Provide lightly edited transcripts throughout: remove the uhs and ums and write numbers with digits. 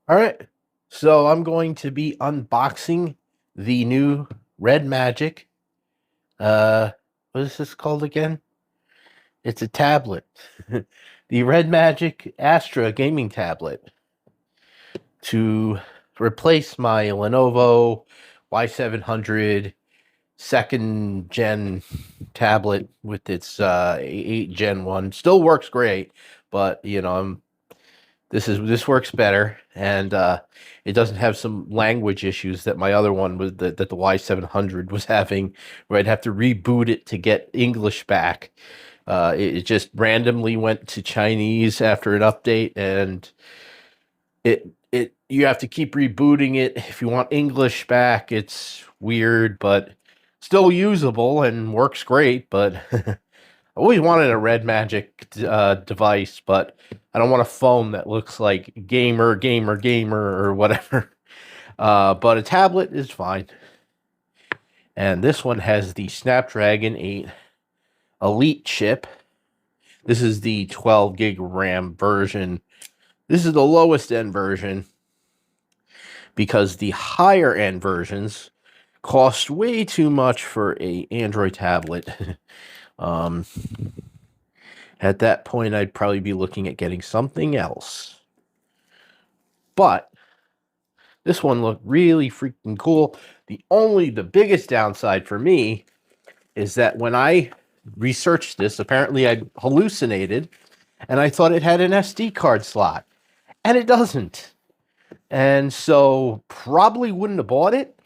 All right. So I'm going to be unboxing the new Redmagic. What is this called again? It's a tablet. The Redmagic Astra gaming tablet to replace my Lenovo Y700 second gen tablet with its 8 Gen 1. Still works great, but this works better, and it doesn't have some language issues that my other one was that the Y700 was having, where I'd have to reboot it to get English back. It just randomly went to Chinese after an update, and it you have to keep rebooting it if you want English back. It's weird, but still usable and works great. But I always wanted a Red Magic device, but I don't want a phone that looks like gamer, or whatever. But a tablet is fine. And this one has the Snapdragon 8 Elite chip. This is the 12 gig RAM version. This is the lowest end version because the higher end versions cost way too much for a Android tablet. At that point, I'd probably be looking at getting something else. But this one looked really freaking cool. The biggest downside for me is that when I researched this, apparently I hallucinated and I thought it had an SD card slot, and it doesn't. And so probably wouldn't have bought it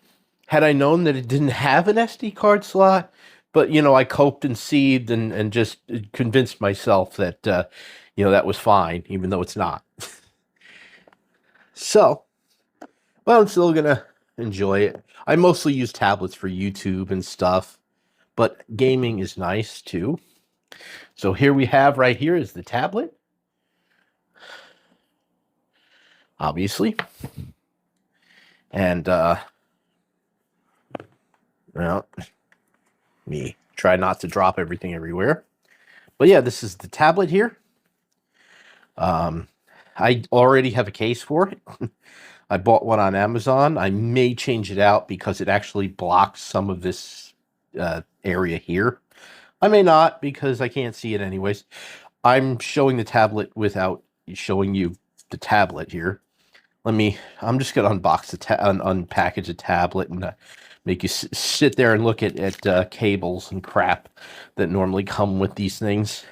had I known that it didn't have an SD card slot. But, I coped and seethed and just convinced myself that, that was fine, even though it's not. So, well, I'm still going to enjoy it. I mostly use tablets for YouTube and stuff, but gaming is nice too. So here we have right here is the tablet. Obviously. And, well, me try not to drop everything everywhere. But yeah, this is the tablet here. I already have a case for it. I bought one on Amazon. I may change it out because it actually blocks some of this area here. I may not because I can't see it anyways. I'm showing the tablet without showing you the tablet here. I'm just going to unpackage a tablet and make you sit there and look at cables and crap that normally come with these things.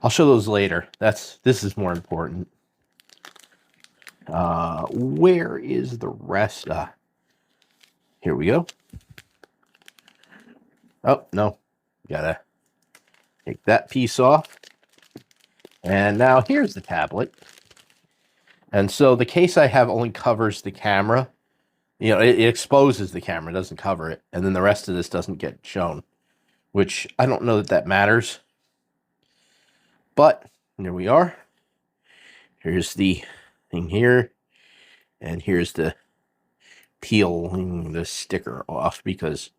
I'll show those later. This is more important. Where is the rest? Here we go. Oh, no. Gotta take that piece off. And now here's the tablet. And so the case I have only covers the camera. It exposes the camera, doesn't cover it. And then the rest of this doesn't get shown, which I don't know that matters. But here we are. Here's the thing here. And here's the peeling the sticker off because,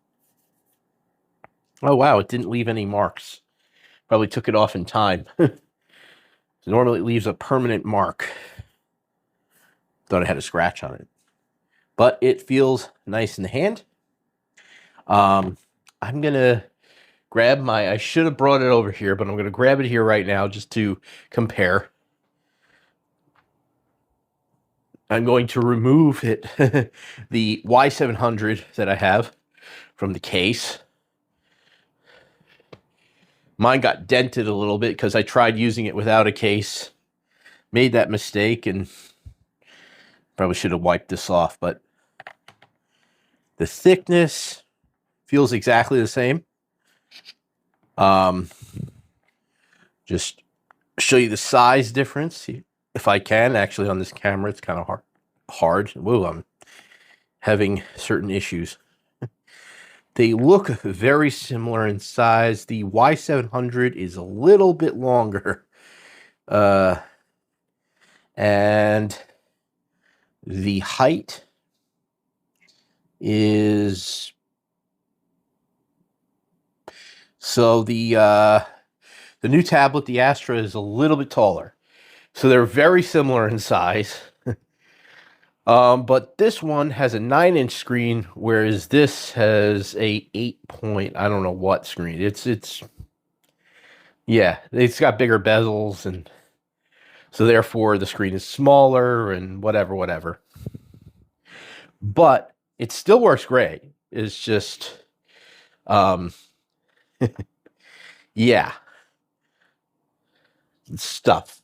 oh wow, it didn't leave any marks. Probably took it off in time. So normally it leaves a permanent mark. Thought I had a scratch on it. But it feels nice in the hand. I'm going to grab I should have brought it over here, but I'm going to grab it here right now just to compare. I'm going to remove it, the Y700 that I have from the case. Mine got dented a little bit because I tried using it without a case. Made that mistake and probably should have wiped this off, but the thickness feels exactly the same. Just show you the size difference if I can. Actually, on this camera, it's kind of hard. Whoa, I'm having certain issues. They look very similar in size. The Y700 is a little bit longer. And the height is... So the new tablet, the Astra, is a little bit taller. So they're very similar in size. But this one has a 9-inch screen, whereas this has a 8 point, I don't know what screen. Yeah, it's got bigger bezels, and so therefore the screen is smaller and whatever. But it still works great. It's just, um, yeah, stuff.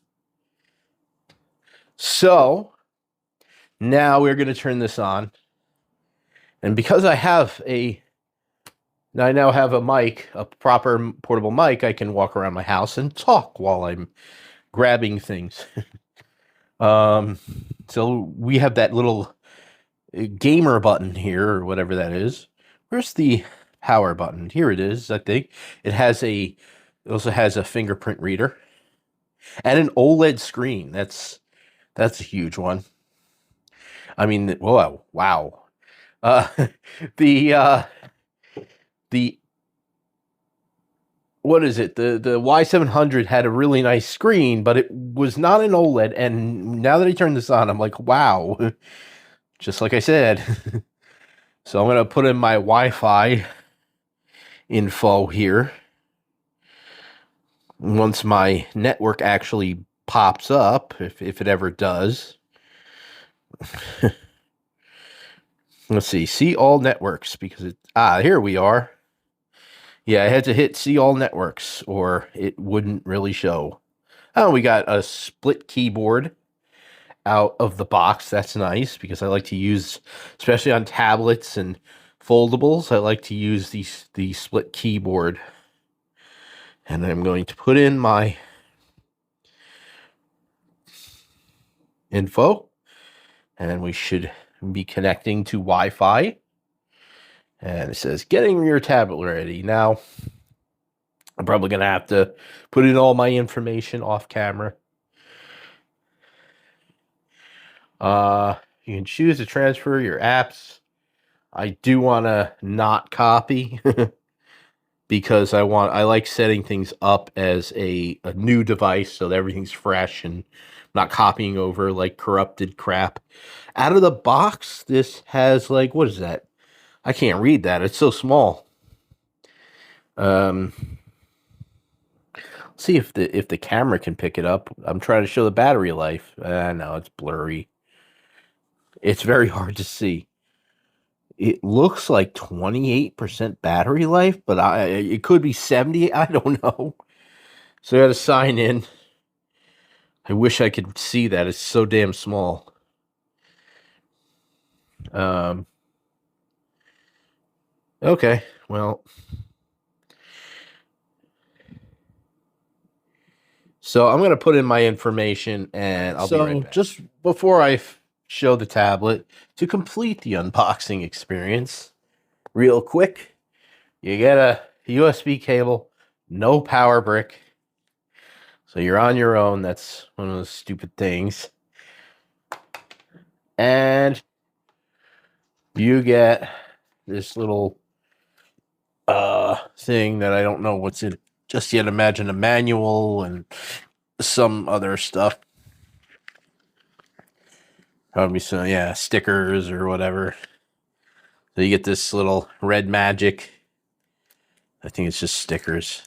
So now we're going to turn this on. And because I now have a mic, a proper portable mic, I can walk around my house and talk while I'm grabbing things. So we have that little gamer button here, or whatever that is. Where's the power button? Here it is, I think. It also has a fingerprint reader and an OLED screen. That's a huge one. I mean, whoa, wow. Uh, the the what is it? The Y700 had a really nice screen, but it was not an OLED. And now that I turn this on, I'm like, wow. Just like I said. So I'm gonna put in my Wi-Fi info here. Once my network actually pops up, if it ever does. Let's see all networks, because here we are. Yeah, I had to hit see all networks or it wouldn't really show. Oh, we got a split keyboard out of the box. That's nice, because I like to use, especially on tablets and foldables, I like to use the split keyboard. And I'm going to put in my info, and we should be connecting to Wi-Fi. And it says getting your tablet ready. Now I'm probably gonna have to put in all my information off camera. You can choose to transfer your apps. I do want to not copy because I like setting things up as a new device so that everything's fresh and not copying over like corrupted crap. Out of the box, this has like, what is that? I can't read that. It's so small. See if the camera can pick it up. I'm trying to show the battery life. No, it's blurry. It's very hard to see. It looks like 28% battery life, but it could be 70. I don't know. So I got to sign in. I wish I could see that. It's so damn small. Okay, well. So I'm going to put in my information, and I'll be right back. Just before I show the tablet, to complete the unboxing experience, real quick, you get a USB cable, no power brick. So you're on your own. That's one of those stupid things. And you get this little thing that I don't know what's in it just yet. Imagine a manual and some other stuff. Probably some, yeah, stickers or whatever. So you get this little Redmagic. I think it's just stickers.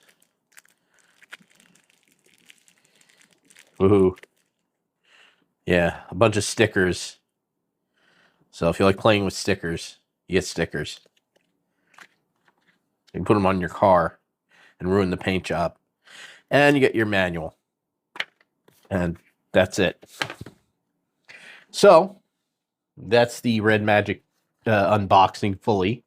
Woohoo. Yeah, a bunch of stickers. So if you like playing with stickers, you get stickers. You can put them on your car and ruin the paint job. And you get your manual. And that's it. So that's the Redmagic unboxing fully.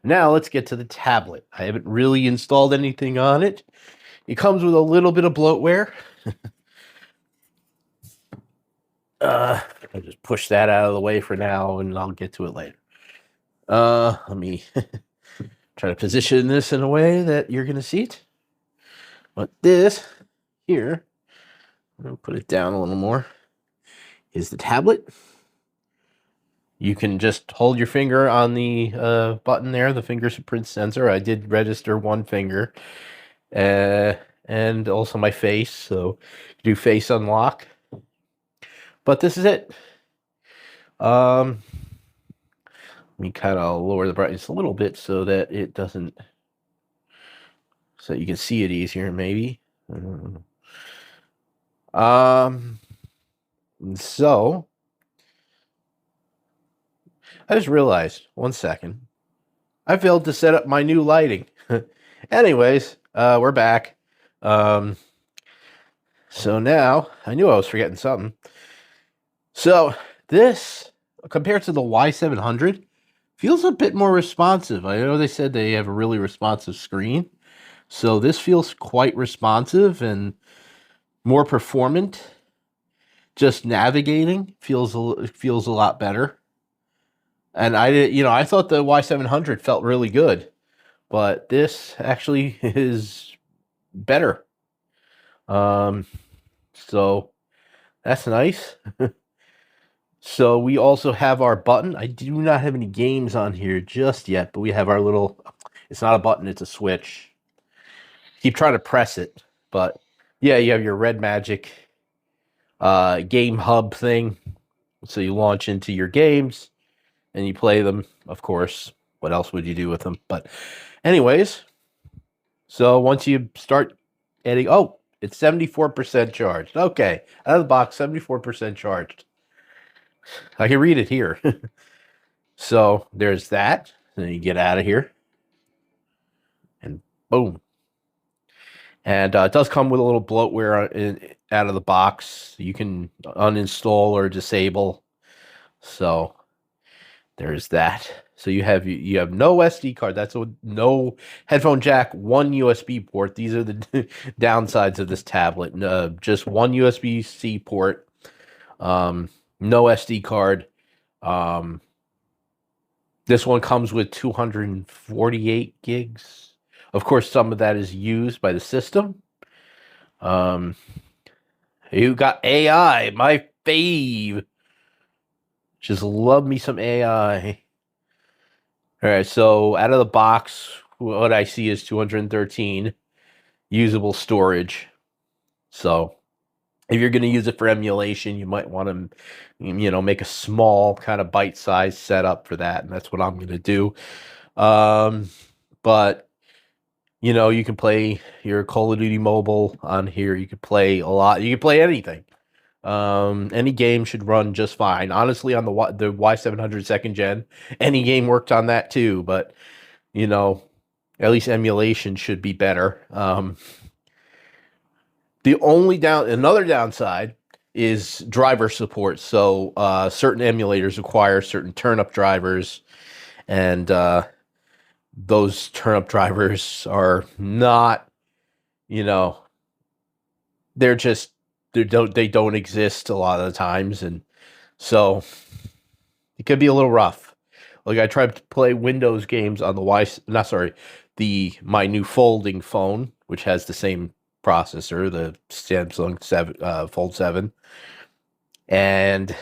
Now let's get to the tablet. I haven't really installed anything on it. It comes with a little bit of bloatware. I'll just push that out of the way for now, and I'll get to it later. Let me try to position this in a way that you're going to see it. But this here, I'm going to put it down a little more, is the tablet. You can just hold your finger on the button there, the fingerprint sensor. I did register one finger, and also my face, so do face unlock. But this is it. Um, Let me kind of lower the brightness a little bit so that it doesn't, so you can see it easier, maybe. Um, so I just realized, 1 second, I failed to set up my new lighting. Anyways, we're back. Um, so now I knew I was forgetting something. So this, compared to the Y700, feels a bit more responsive. I know they said they have a really responsive screen. So this feels quite responsive and more performant. Just navigating feels a lot better. And I thought the Y700 felt really good, but this actually is better. Um, so that's nice. So we also have our button. I do not have any games on here just yet, but we have our little, it's not a button, it's a switch. Keep trying to press it, but yeah, you have your Redmagic game hub thing. So you launch into your games and you play them, of course. What else would you do with them? But anyways, so once you start adding, oh, it's 74% charged. Okay, out of the box, 74% charged. I can read it here. So there's that. Then you get out of here, and boom. And it does come with a little bloatware out of the box. You can uninstall or disable. So there's that. So you have no SD card. That's no headphone jack, one USB port. These are the downsides of this tablet. Just one USB-C port. No SD card. This one comes with 248 gigs. Of course, some of that is used by the system. You got AI, my fave. Just love me some AI. All right, so out of the box, what I see is 213 usable storage. So if you're going to use it for emulation, you might want to, make a small kind of bite-sized setup for that, and that's what I'm going to do. But you can play your Call of Duty Mobile on here. You could play a lot. You can play anything. Any game should run just fine. Honestly, on the Y700 second gen, any game worked on that too. But at least emulation should be better. Another downside is driver support. So certain emulators require certain turnip drivers, and those turnip drivers are not, they're just they don't exist a lot of the times, and so it could be a little rough. Like I tried to play Windows games on my new folding phone, which has the same processor, the Samsung Fold 7, and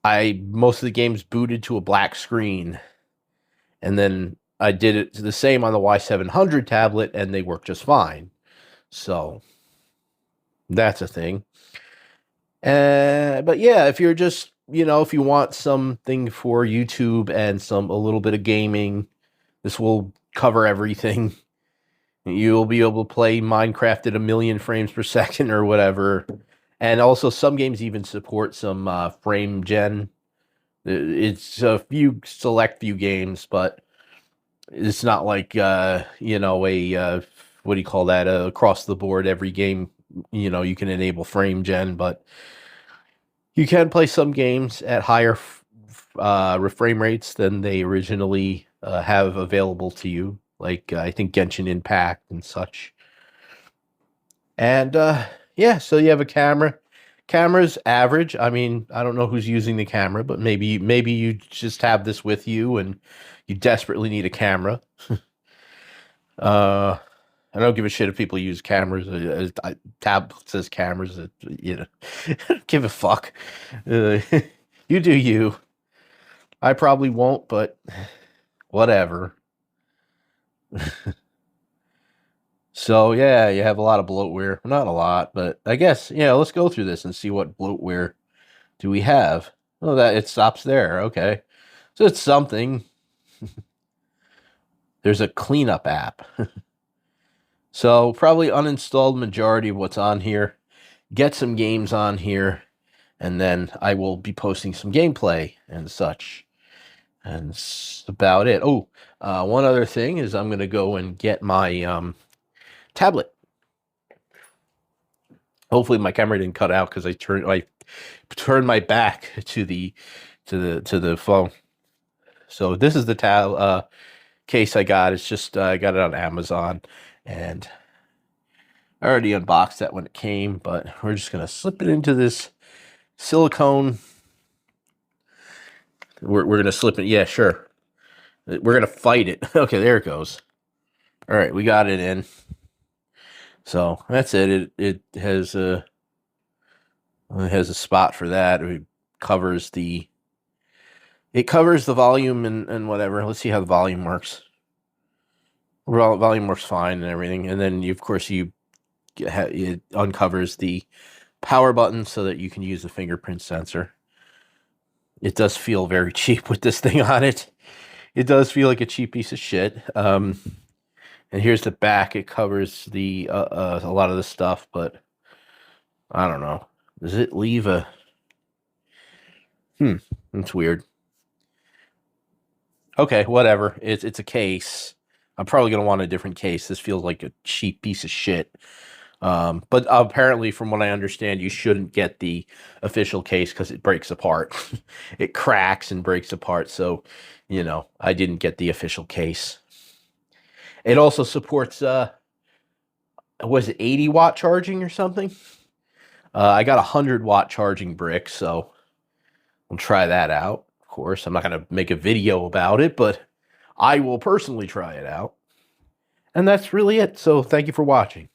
most of the games booted to a black screen, and then I did it the same on the Y700 tablet, and they work just fine. So that's a thing. But yeah, if you're just, if you want something for YouTube and a little bit of gaming, this will cover everything. You'll be able to play Minecraft at 1,000,000 frames per second or whatever. And also some games even support some frame gen. It's a select few games, but it's not like, what do you call that? Across the board, every game, you can enable frame gen, but you can play some games at higher frame rates than they originally have available to you, like I think Genshin Impact and such. And yeah, so you have a camera. Camera's average. I mean, I don't know who's using the camera, but maybe you just have this with you and you desperately need a camera. I don't give a shit if people use cameras. Tab says cameras. Give a fuck. You do you. I probably won't, but whatever. So yeah, you have a lot of bloatware. Not a lot, but I guess let's go through this and see what bloatware do we have. Oh, that it stops there. Okay. So it's something. There's a cleanup app. So probably uninstalled majority of what's on here. Get some games on here, and then I will be posting some gameplay and such. And that's about it. Oh, one other thing is I'm going to go and get my tablet. Hopefully my camera didn't cut out because I turned my back to the phone. So this is the case I got. It's just I got it on Amazon, and I already unboxed that when it came, but we're just gonna slip it into this silicone. We're gonna slip it. Yeah, sure. We're gonna fight it. Okay, there it goes. All right, we got it in. So that's it. It has a spot for that. It covers the volume and whatever. Let's see how the volume works. Well, volume works fine and everything. And then of course it uncovers the power button so that you can use the fingerprint sensor. It does feel very cheap with this thing on it. It does feel like a cheap piece of shit. And here's the back. It covers a lot of the stuff, but I don't know. Does it leave a? It's weird. Okay, whatever. It's a case. I'm probably gonna want a different case. This feels like a cheap piece of shit. But apparently, from what I understand, you shouldn't get the official case because it breaks apart. It cracks and breaks apart. So, I didn't get the official case. It also supports was it 80-watt charging or something? I got 100-watt charging brick, so we'll try that out. Of course, I'm not gonna make a video about it, but I will personally try it out. And that's really it. So thank you for watching.